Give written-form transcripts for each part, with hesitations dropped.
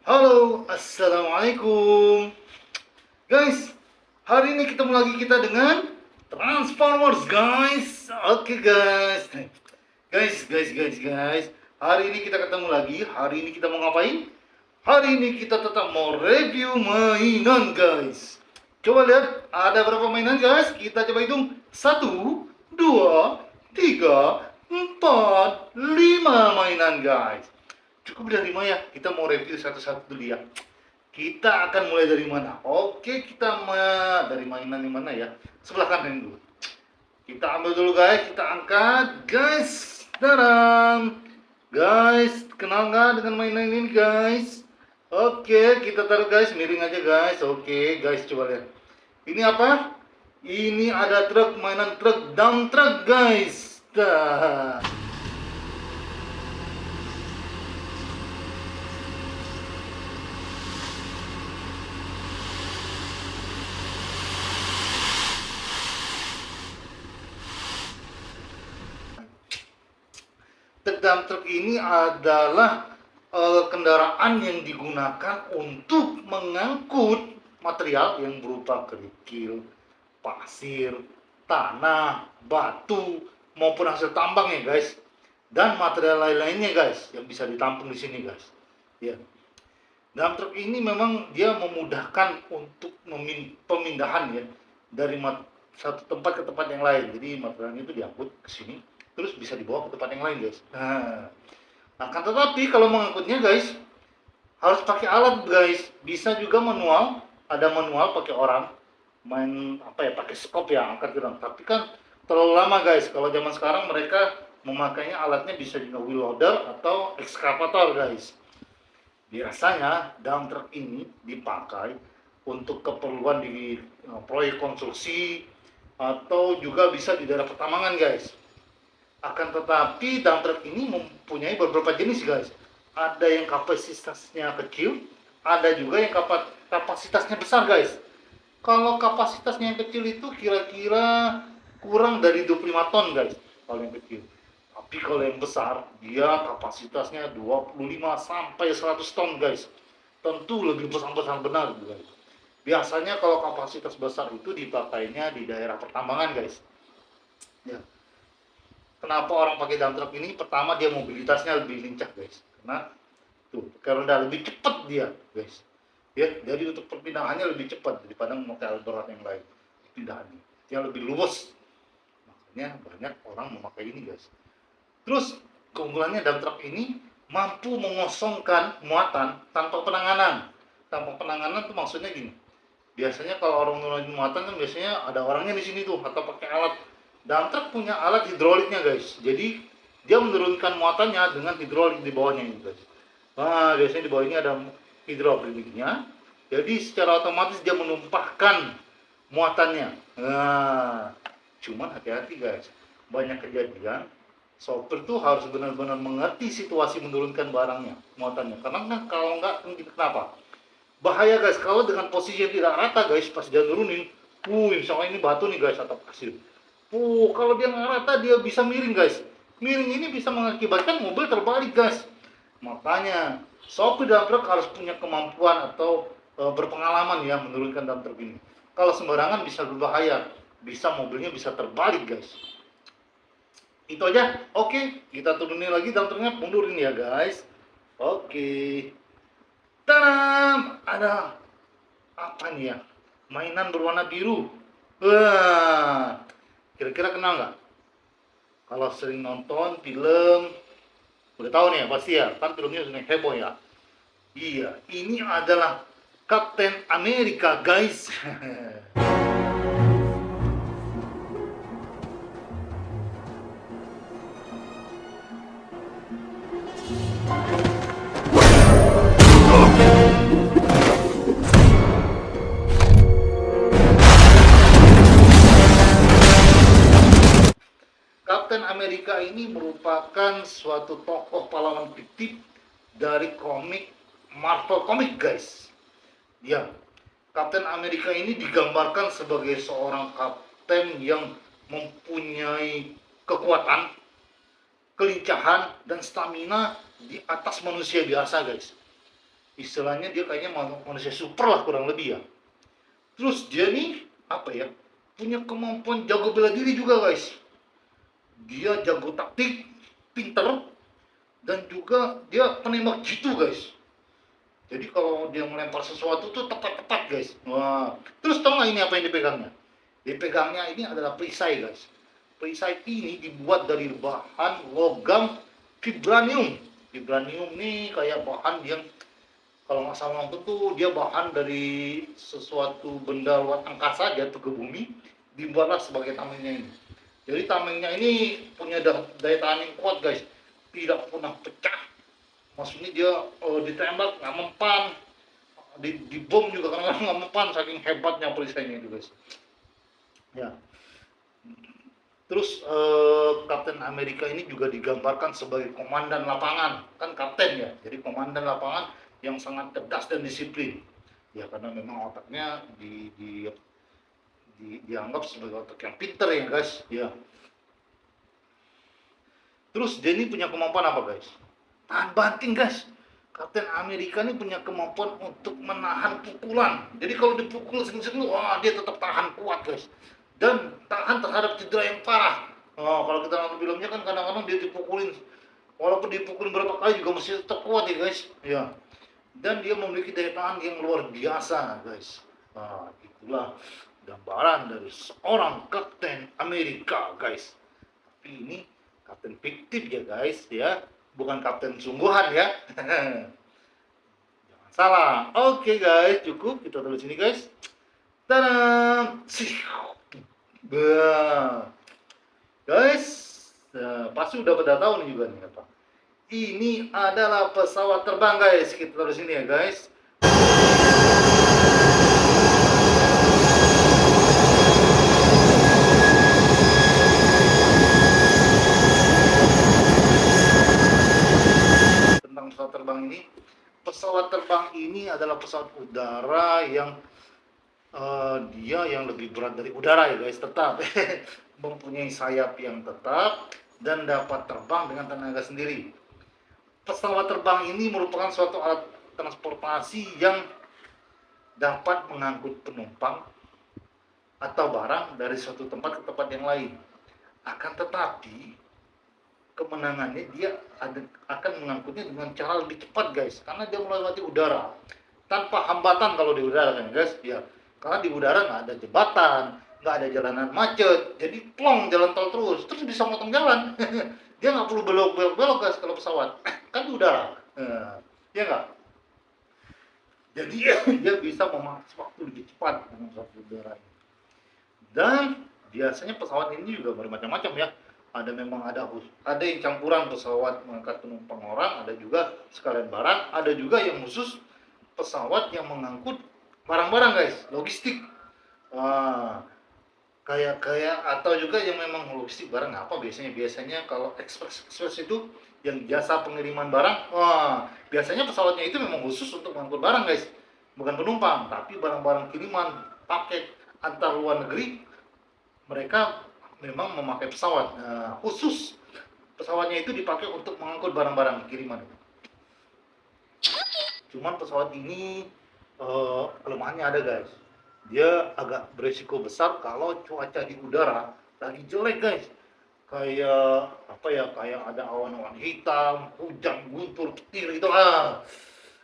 Halo, assalamualaikum, guys. Hari ini ketemu lagi kita dengan Transformers, guys. Oke, guys. Guys. Hari ini kita ketemu lagi. Hari ini kita mau ngapain? Hari ini kita tetap mau review mainan, guys. Coba lihat, ada berapa mainan, guys? Kita coba hitung. Satu, dua, tiga, empat, lima mainan, guys. Cukup dari lima ya. Kita mau review satu-satu dulu ya. Kita akan mulai dari mana? Oke, dari mainan yang mana ya? Sebelah kanan dulu. Kita ambil dulu, guys. Kita angkat, guys. Daram. Guys, kenal nggak dengan mainan ini, guys? Oke, kita taruh, guys. Miring aja, guys. Oke, guys, coba lihat. Ini apa? Ini ada truk, mainan truk, dump truck, guys. Dah. Dump truck ini adalah kendaraan yang digunakan untuk mengangkut material yang berupa kerikil, pasir, tanah, batu, maupun hasil tambang ya guys, dan material lain-lainnya guys yang bisa ditampung di sini guys. Ya, dump truck ini memang dia memudahkan untuk pemindahan ya dari satu tempat ke tempat yang lain. Jadi materialnya itu diangkut ke sini, terus bisa dibawa ke tempat yang lain guys. Nah, akan tetapi kalau mengangkutnya guys harus pakai alat guys. Bisa juga manual, ada manual pakai orang main apa ya, pakai skop ya, angkat gitu. Tapi kan terlalu lama guys. Kalau zaman sekarang mereka memakainya alatnya bisa juga wheel loader atau ekskavator guys. Biasanya dump truck ini dipakai untuk keperluan di proyek konstruksi atau juga bisa di daerah pertambangan guys. Akan tetapi dump truck ini mempunyai beberapa jenis guys. Ada yang kapasitasnya kecil, ada juga yang kapasitasnya besar guys. Kalau kapasitasnya yang kecil itu kira-kira kurang dari 25 ton guys, kalau yang kecil. Tapi kalau yang besar, dia kapasitasnya 25 sampai 100 ton guys. Tentu lebih besar-besar benar guys. Biasanya kalau kapasitas besar itu dipakainya di daerah pertambangan guys. Ya. Kenapa orang pakai dump truck ini? Pertama, dia mobilitasnya lebih lincah guys. Karena udah lebih cepat dia guys. Ya, jadi untuk perpindahannya lebih cepat daripada memakai alat berat yang lain. Pindahannya dia lebih luas. Makanya banyak orang memakai ini guys. Terus keunggulannya dump truck ini mampu mengosongkan muatan tanpa penanganan. Tanpa penanganan tuh maksudnya gini. Biasanya kalau orang nurunin muatan kan biasanya ada orangnya di sini tuh atau pakai alat. Dump truck punya alat hidroliknya guys. Jadi dia menurunkan muatannya dengan hidrolik di bawahnya ini guys. Nah, biasanya di bawah ini ada hidroliknya. Jadi secara otomatis dia menumpahkan muatannya. Nah, cuman hati-hati guys. Banyak kejadian sopir tuh harus benar-benar mengerti situasi menurunkan barangnya, muatannya. Karena kan kalau enggak, kenapa? Bahaya guys, kalau dengan posisi yang tidak rata guys, pas dia nurunin, misalnya ini batu nih guys, atau pasir. Kalau dia nggak rata, dia bisa miring guys. Miring ini bisa mengakibatkan mobil terbalik guys. Makanya, sopir dump truck harus punya kemampuan atau berpengalaman ya menurunkan dump truck ini. Kalau sembarangan bisa berbahaya, mobilnya bisa terbalik guys. Itu aja. Oke, kita turunin lagi dump trucknya, mundurin ya guys. Oke. Tadam! Ada apa nih ya? Mainan berwarna biru. Wah, kira-kira kenal nggak? Kalau sering nonton film, udah tahu nih ya pasti ya. Kan filmnya sering heboh ya. Iya, ini adalah Captain America guys. Captain America ini merupakan suatu tokoh pahlawan fiktif dari komik Marvel Comic guys. Ya, Captain America ini digambarkan sebagai seorang kapten yang mempunyai kekuatan, kelincahan, dan stamina di atas manusia biasa guys. istilahnya dia kayaknya manusia super lah kurang lebih ya. Terus dia nih apa ya, punya kemampuan jago bela diri juga guys. Dia jago taktik, pinter, dan juga dia penembak jitu guys. Jadi kalau dia melempar sesuatu tuh tepat-tepat guys. Wah, terus tau nggak ini apa yang dipegangnya? Dipegangnya ini adalah perisai guys. Perisai ini dibuat dari bahan logam vibranium. Vibranium nih kayak bahan yang kalau nggak salah nonton tuh dia bahan dari sesuatu benda luar angkasa jatuh ke bumi, dibuatlah sebagai tamengnya ini. Jadi tamengnya ini punya daya tahan yang kuat guys, tidak pernah pecah. Maksudnya dia ditembak nggak mempan, di bom juga kadang-kadang nggak mempan saking hebatnya perisainya itu guys. Ya. Terus Kapten Amerika ini juga digambarkan sebagai komandan lapangan, kan kapten ya, jadi komandan lapangan yang sangat cerdas dan disiplin. Ya karena memang otaknya dianggap sebagai otak yang pinter ya guys. Ya. Terus dia ini punya kemampuan apa guys? Tahan banting guys. Kapten Amerika ini punya kemampuan untuk menahan pukulan. Jadi kalau dipukul sering-sering, wah dia tetap tahan kuat guys. Dan tahan terhadap cedera yang parah. Oh, kalau kita nonton filmnya kan kadang-kadang dia dipukulin, walaupun dipukulin berapa kali juga masih tetap kuat ya guys. Ya. Dan dia memiliki daya tahan yang luar biasa guys. Nah, itulah gambaran dari seorang Kapten Amerika guys. Tapi ini kapten fiktif ya guys ya, bukan kapten sungguhan ya. Jangan salah. Oke guys, cukup kita tulis sini guys. Tadam. Bah. Guys, pasti udah pada tahu nih juga nih apa. Ini adalah pesawat terbang guys. Kita taruh sini ya guys. Tentang pesawat terbang ini. Pesawat terbang ini adalah pesawat udara yang dia yang lebih berat dari udara ya guys, tetap mempunyai sayap yang tetap dan dapat terbang dengan tenaga sendiri. Pesawat terbang ini merupakan suatu alat transportasi yang dapat mengangkut penumpang atau barang dari suatu tempat ke tempat yang lain. Akan tetapi kemenangannya dia akan mengangkutnya dengan cara lebih cepat guys, karena dia melewati udara tanpa hambatan. Kalau di udara kan guys ya, karena di udara nggak ada jembatan, nggak ada jalanan macet, jadi plong jalan tol terus bisa motong jalan. Dia nggak perlu belok guys kalau pesawat, kan di udara. Ya nggak, jadi dia bisa memangkas waktu lebih cepat dengan pesawat udara ini. Dan biasanya pesawat ini juga bermacam-macam ya, ada memang ada yang campuran pesawat mengangkat penumpang orang, ada juga sekalian barang, ada juga yang khusus pesawat yang mengangkut barang-barang guys, logistik. Kayak atau juga yang memang logistik barang apa biasanya kalau ekspres itu yang jasa pengiriman barang. Biasanya pesawatnya itu memang khusus untuk mengangkut barang guys, bukan penumpang, tapi barang-barang kiriman paket antar luar negeri mereka memang memakai pesawat. Khusus pesawatnya itu dipakai untuk mengangkut barang-barang kiriman. Cuman pesawat ini kelemahannya ada guys, dia agak beresiko besar kalau cuaca di udara lagi jelek guys, kayak apa ya, kayak ada awan-awan hitam, hujan, guntur, petir gitu.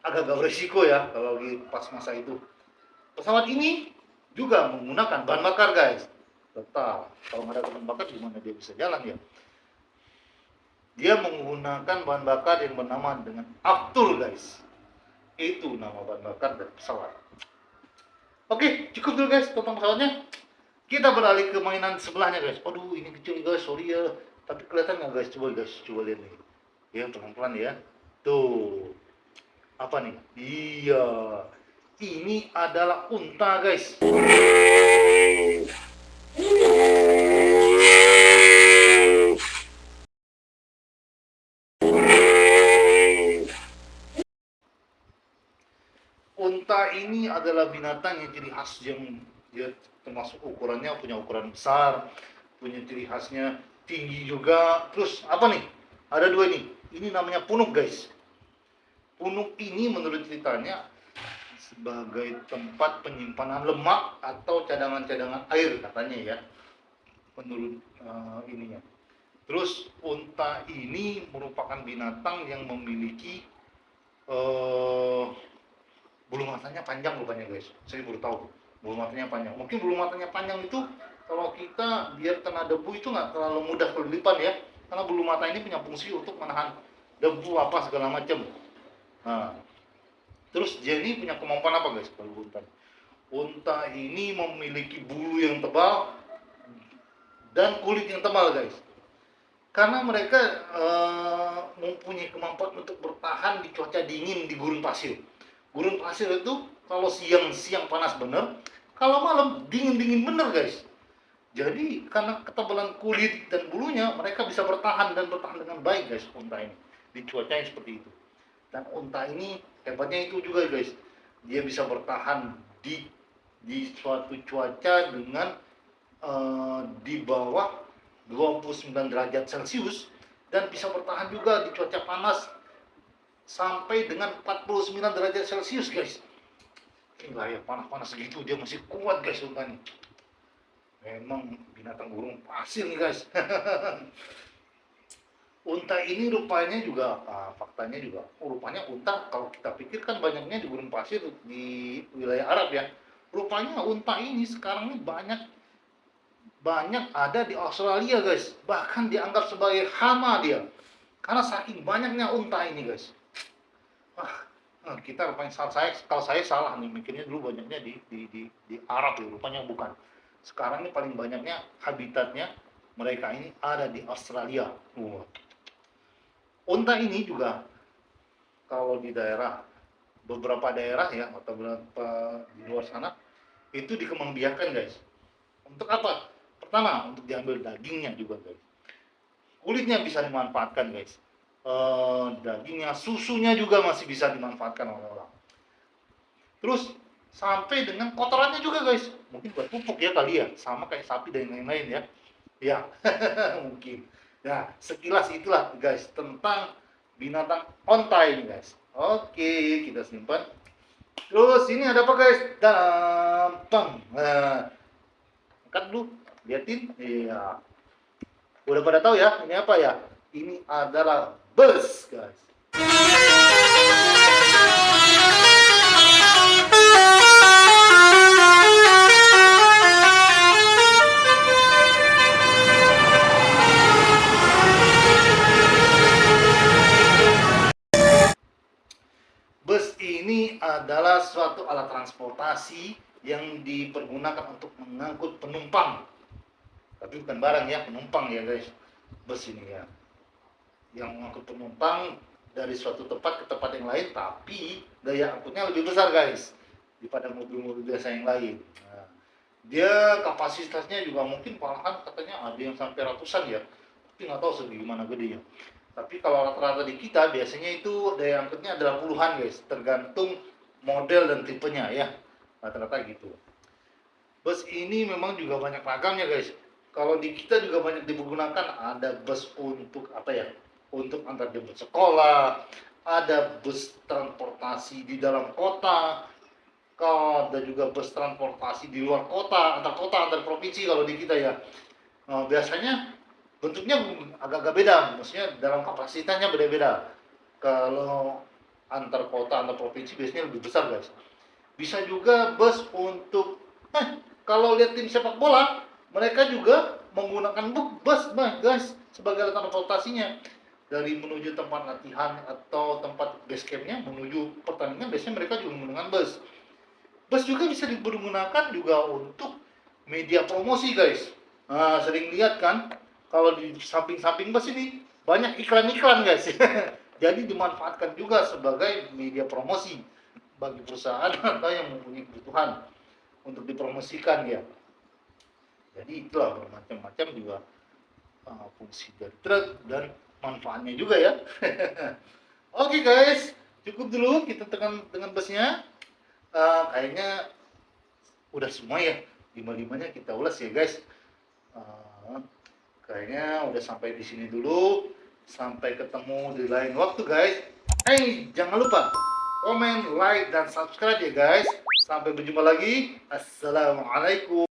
Agak beresiko ya kalau lagi pas masa itu. Pesawat ini juga menggunakan bahan bakar guys, tetap kalau nggak ada bahan bakar gimana dia bisa jalan ya. Dia menggunakan bahan bakar yang bernama dengan Aftur guys. Itu nama bahan bakar dari pesawat. Oke, cukup dulu guys tentang pesawatnya. Kita beralih ke mainan sebelahnya guys. Aduh, ini kecil guys, sorry ya. Tapi kelihatan nggak guys? Coba lihat nih. Ya, pelan-pelan ya. Tuh. Apa nih? Iya. Ini adalah unta guys. Unta ini adalah binatang yang ciri khas, yang dia termasuk ukurannya punya ukuran besar, punya ciri khasnya tinggi juga. Terus apa nih? Ada dua nih. Ini namanya punuk guys. Punuk ini menurut ceritanya sebagai tempat penyimpanan lemak atau cadangan-cadangan air katanya ya, menurut ininya. Terus unta ini merupakan binatang yang memiliki uh, bulu matanya panjang rupanya guys. Saya baru tahu bulu matanya panjang. Mungkin bulu matanya panjang itu kalau kita biar kena debu itu nggak terlalu mudah kelilipan ya, karena bulu mata ini punya fungsi untuk menahan debu apa segala macam. Nah, terus dia ini punya kemampuan apa guys kalau unta? Unta ini memiliki bulu yang tebal dan kulit yang tebal guys. Karena mereka mempunyai kemampuan untuk bertahan di cuaca dingin di gurun pasir. Gurun pasir itu kalau siang panas bener, kalau malam dingin bener guys. Jadi karena ketebalan kulit dan bulunya, mereka bisa bertahan dengan baik guys unta ini di cuaca yang seperti itu. Dan unta ini hebatnya itu juga guys, dia bisa bertahan di suatu cuaca dengan di bawah 29 derajat Celcius dan bisa bertahan juga di cuaca panas sampai dengan 49 derajat Celcius guys. Gila ya, panas-panas segitu dia masih kuat guys unta ini. Memang binatang gurun pasir nih guys. Unta ini rupanya juga, faktanya juga, rupanya unta kalau kita pikir kan banyaknya di gurun pasir di wilayah Arab ya. Rupanya unta ini sekarang ini banyak ada di Australia guys. Bahkan dianggap sebagai hama dia. Karena saking banyaknya unta ini guys. Kita rupanya kalau saya salah nih mikirnya dulu banyaknya di Arab ya, rupanya bukan. Sekarang ini paling banyaknya habitatnya mereka ini ada di Australia. Unta ini juga kalau di beberapa daerah ya atau beberapa di luar sana itu dikembangbiakan guys. Untuk apa? Pertama untuk diambil dagingnya juga guys. Kulitnya bisa dimanfaatkan guys. Dagingnya, susunya juga masih bisa dimanfaatkan oleh orang. Terus sampai dengan kotorannya juga guys, mungkin buat pupuk ya kali ya, sama kayak sapi dan lain-lain ya. Ya, mungkin. Nah, sekilas itulah guys tentang binatang onta ini guys. Oke, kita simpan. Terus ini ada apa guys? Gampang. Nah, angkat dulu, liatin. Iya. Udah pada tahu ya, ini apa ya? Ini adalah bus guys. Bus ini adalah suatu alat transportasi yang dipergunakan untuk mengangkut penumpang. Tapi bukan barang ya, penumpang ya guys. Bus ini ya. Yang mengangkut penumpang dari suatu tempat ke tempat yang lain, tapi daya angkutnya lebih besar guys daripada mobil-mobil biasa yang lain. Nah, dia kapasitasnya juga mungkin malahan katanya ada yang sampai ratusan ya, tapi nggak tahu segimana gedenya. Tapi kalau rata-rata di kita biasanya itu daya angkutnya adalah puluhan guys, tergantung model dan tipenya ya, rata-rata gitu. Bus ini memang juga banyak ragamnya guys. Kalau di kita juga banyak digunakan, ada bus untuk apa ya, untuk antar jemput sekolah, ada bus transportasi di dalam kota, ada juga bus transportasi di luar kota, antar provinsi kalau di kita ya. Biasanya bentuknya agak-agak beda, maksudnya dalam kapasitasnya beda-beda. Kalau antar kota, antar provinsi biasanya lebih besar guys. Bisa juga bus untuk, kalau lihat tim sepak bola, mereka juga menggunakan bus guys sebagai alat transportasinya. Dari menuju tempat latihan atau tempat base campnya menuju pertandingan, biasanya mereka juga menggunakan bus. Bus juga bisa digunakan juga untuk media promosi guys. Nah, sering lihat kan, kalau di samping-samping bus ini banyak iklan-iklan guys. Jadi dimanfaatkan juga sebagai media promosi bagi perusahaan atau yang mempunyai kebutuhan untuk dipromosikan ya. Jadi itulah bermacam-macam juga fungsi dari truk dan manfaatnya juga ya. Oke guys, cukup dulu kita dengan busnya. Kayaknya udah semua ya, 5-5-nya kita ulas ya guys. Kayaknya udah sampai di sini dulu. Sampai ketemu di lain waktu guys. Jangan lupa komen, like, dan subscribe ya guys. Sampai berjumpa lagi. Assalamualaikum.